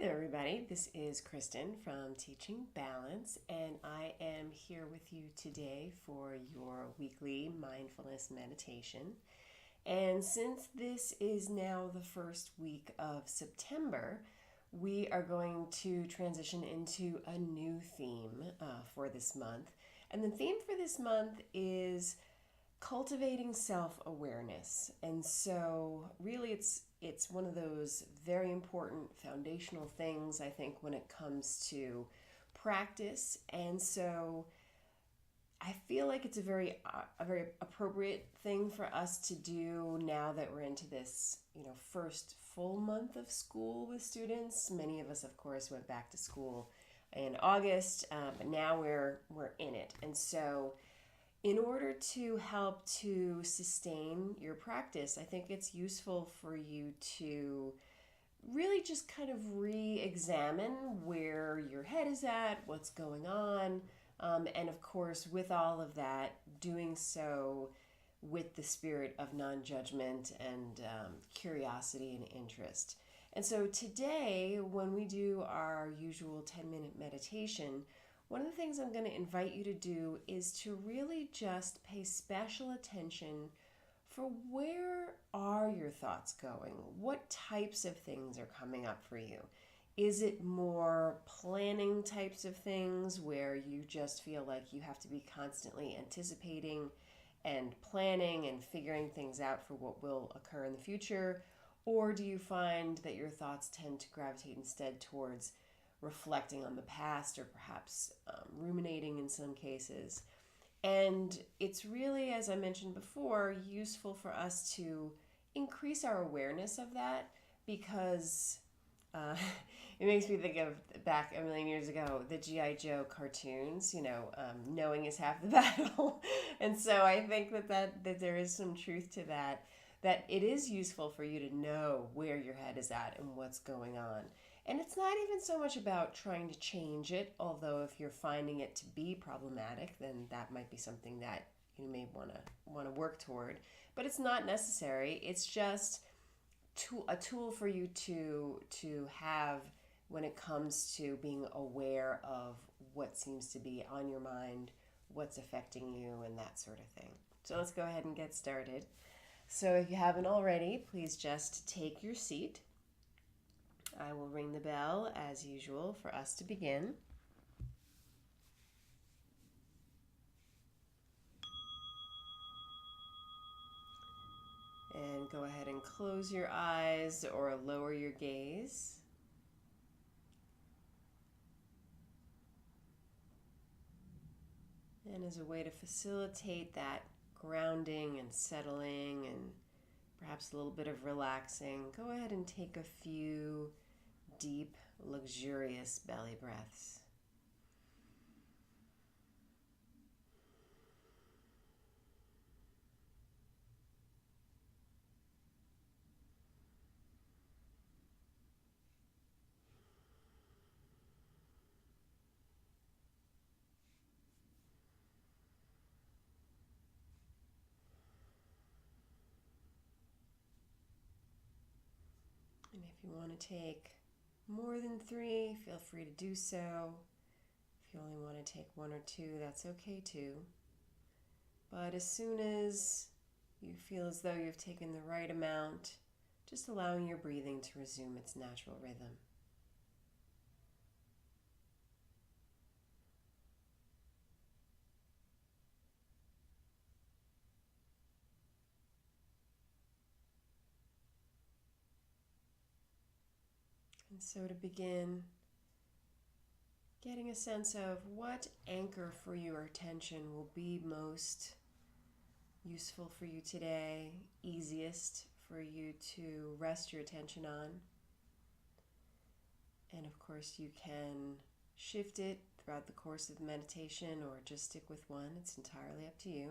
there, everybody. This is Kristin from Teaching Balance, and I am here with you today for your weekly mindfulness meditation. And since this is now the first week of September, we are going to transition into a new theme for this month. And the theme for this month is cultivating self-awareness. And so really it's one of those very important foundational things, I think, when it comes to practice. And so I feel like it's a very appropriate thing for us to do now that we're into this, first full month of school with students. Many of us, of course, went back to school in August, but now we're in it. And so in order to help to sustain your practice, I think it's useful for you to really just kind of re-examine where your head is at, what's going on, and of course, with all of that, doing so with the spirit of non-judgment and curiosity and interest. And so today, when we do our usual 10-minute meditation, one of the things I'm going to invite you to do is to really just pay special attention for where are your thoughts going? What types of things are coming up for you? Is it more planning types of things where you just feel like you have to be constantly anticipating and planning and figuring things out for what will occur in the future? Or do you find that your thoughts tend to gravitate instead towards reflecting on the past or perhaps ruminating in some cases? And it's really, as I mentioned before, useful for us to increase our awareness of that because it makes me think of back a million years ago, the G.I. Joe cartoons, knowing is half the battle. And so I think that there is some truth to that it is useful for you to know where your head is at and what's going on. And it's not even so much about trying to change it, although if you're finding it to be problematic, then that might be something that you may want to work toward. But it's not necessary. It's just a tool for you to have when it comes to being aware of what seems to be on your mind, what's affecting you, and that sort of thing. So let's go ahead and get started. So if you haven't already, please just take your seat. I will ring the bell as usual for us to begin. And go ahead and close your eyes or lower your gaze. And as a way to facilitate that grounding and settling and perhaps a little bit of relaxing, go ahead and take a few deep, luxurious belly breaths. And if you want to take more than 3, feel free to do so. If you only want to take 1 or 2, that's okay too. But as soon as you feel as though you've taken the right amount, just allowing your breathing to resume its natural rhythm. And so to begin, getting a sense of what anchor for your attention will be most useful for you today, easiest for you to rest your attention on. And of course you can shift it throughout the course of the meditation or just stick with one. It's entirely up to you.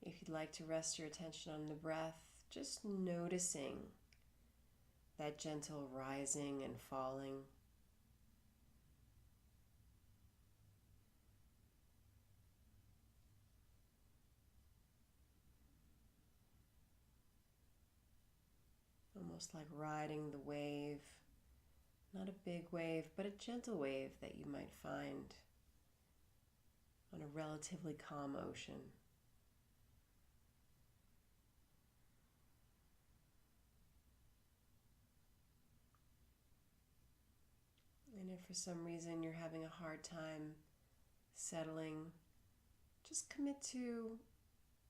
If you'd like to rest your attention on the breath, just noticing that gentle rising and falling. almost like riding the wave. Not a big wave, but a gentle wave that you might find on a relatively calm ocean. And if for some reason you're having a hard time settling, just commit to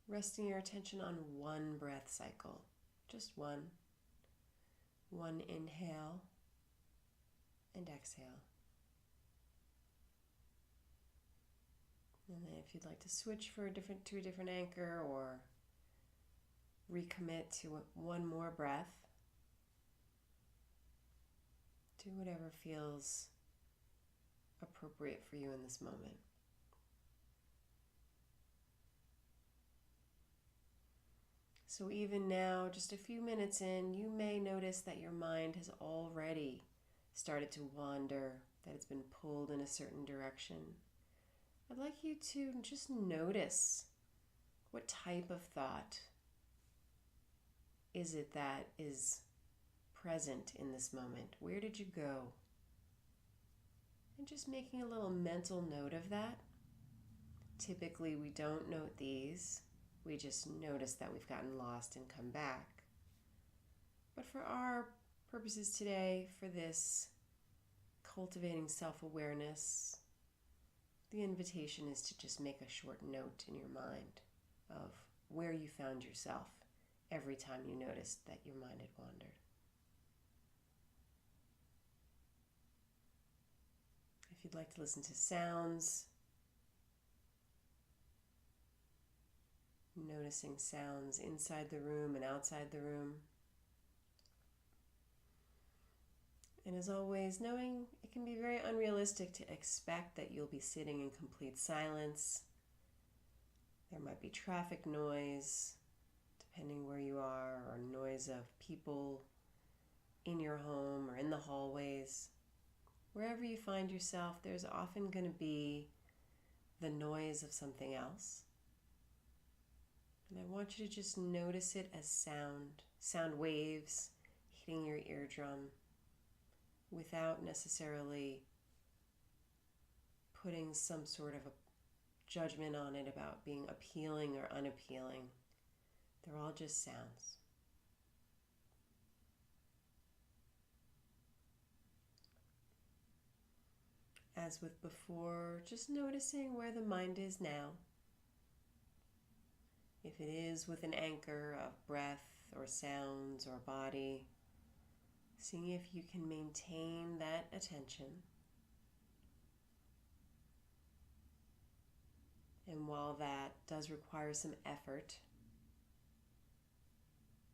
resting your attention on one breath cycle. Just one. One inhale and exhale. And then if you'd like to switch to a different anchor or recommit to one more breath, do whatever feels appropriate for you in this moment. So even now, just a few minutes in, you may notice that your mind has already started to wander, that it's been pulled in a certain direction. I'd like you to just notice what type of thought is it that is present in this moment. Where did you go? And just making a little mental note of that. Typically, we don't note these. We just notice that we've gotten lost and come back. But for our purposes today, for this cultivating self-awareness, the invitation is to just make a short note in your mind of where you found yourself every time you noticed that your mind had wandered. If you'd like to listen to sounds, noticing sounds inside the room and outside the room. And as always, knowing it can be very unrealistic to expect that you'll be sitting in complete silence. There might be traffic noise, depending where you are, or noise of people in your home or in the hallways. Wherever you find yourself, there's often going to be the noise of something else. And I want you to just notice it as sound waves hitting your eardrum without necessarily putting some sort of a judgment on it about being appealing or unappealing. They're all just sounds. As with before, just noticing where the mind is now. If it is with an anchor of breath or sounds or body, seeing if you can maintain that attention. And while that does require some effort,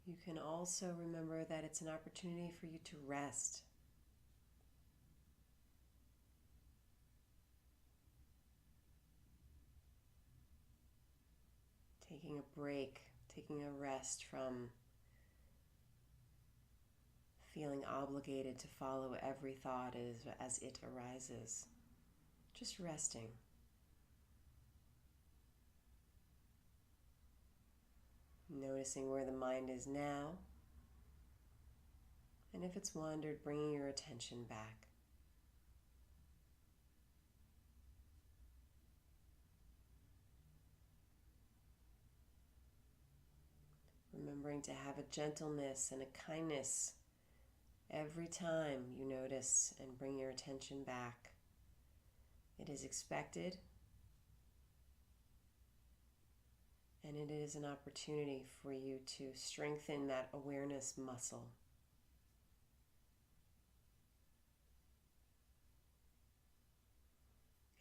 you can also remember that it's an opportunity for you to rest. Taking a break, taking a rest from feeling obligated to follow every thought as it arises. Just resting. Noticing where the mind is now. And if it's wandered, bringing your attention back. Remembering to have a gentleness and a kindness every time you notice and bring your attention back. It is expected, and it is an opportunity for you to strengthen that awareness muscle.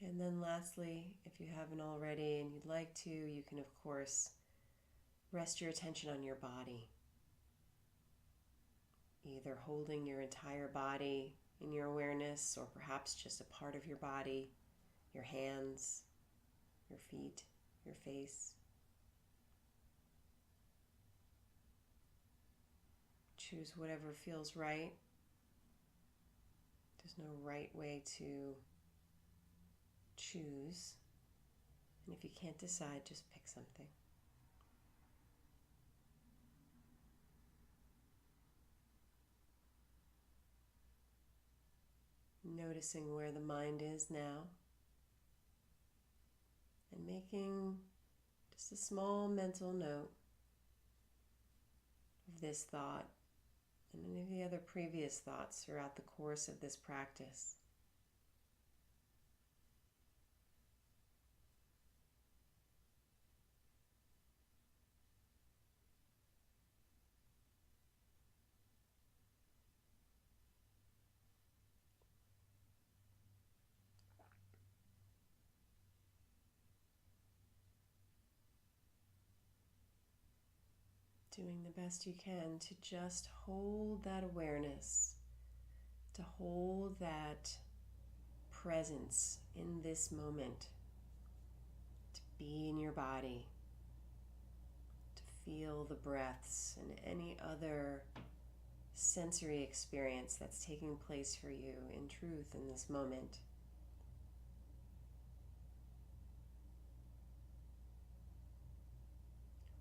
And then lastly, if you haven't already and you'd like to, you can of course rest your attention on your body. Either holding your entire body in your awareness, or perhaps just a part of your body, your hands, your feet, your face. Choose whatever feels right. There's no right way to choose. And if you can't decide, just pick something. Noticing where the mind is now, and making just a small mental note of this thought and any of the other previous thoughts throughout the course of this practice. Doing the best you can to just hold that awareness, to hold that presence in this moment, to be in your body, to feel the breaths and any other sensory experience that's taking place for you in truth in this moment.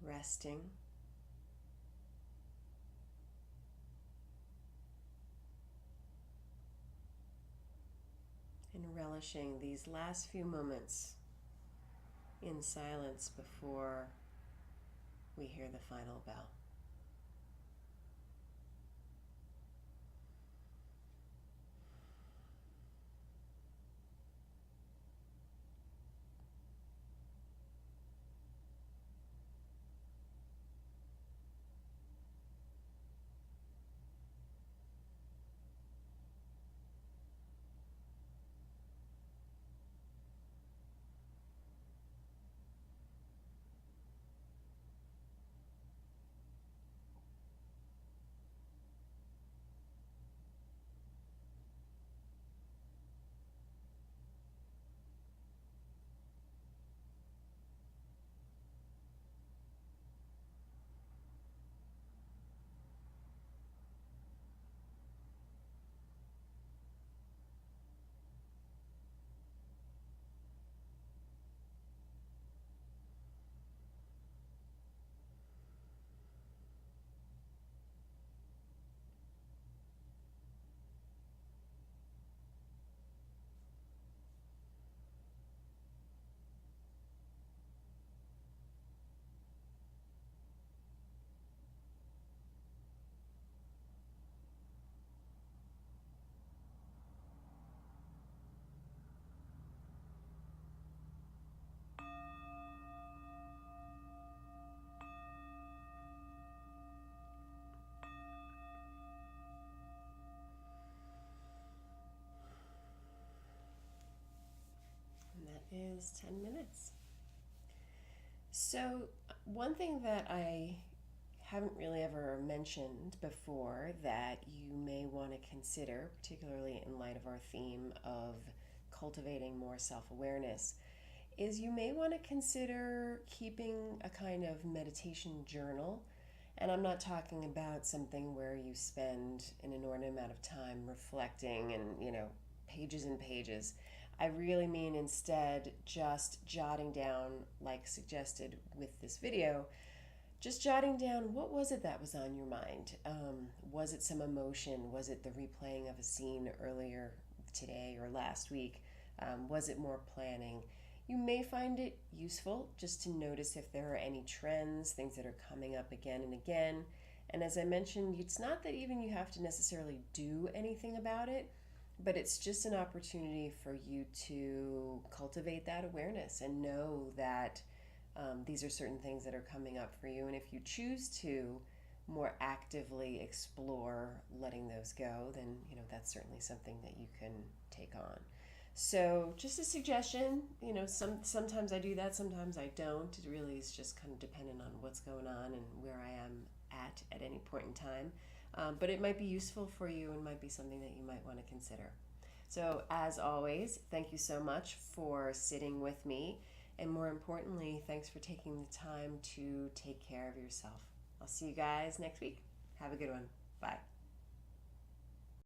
Resting. And relishing these last few moments in silence before we hear the final bell. And that is 10 minutes. So, one thing that I haven't really ever mentioned before that you may want to consider, particularly in light of our theme of cultivating more self-awareness, is you may want to consider keeping a kind of meditation journal. And I'm not talking about something where you spend an inordinate amount of time reflecting and, pages and pages. I really mean instead just jotting down, like suggested with this video, just jotting down what was it that was on your mind. Was it some emotion? Was it the replaying of a scene earlier today or last week? Was it more planning? You may find it useful just to notice if there are any trends, things that are coming up again and again. And as I mentioned, it's not that even you have to necessarily do anything about it, but it's just an opportunity for you to cultivate that awareness and know that these are certain things that are coming up for you. And if you choose to more actively explore letting those go, then that's certainly something that you can take on. So just a suggestion, sometimes I do that, sometimes I don't. It really is just kind of dependent on what's going on and where I am at any point in time. But it might be useful for you and might be something that you might want to consider. So as always, thank you so much for sitting with me. And more importantly, thanks for taking the time to take care of yourself. I'll see you guys next week. Have a good one. Bye.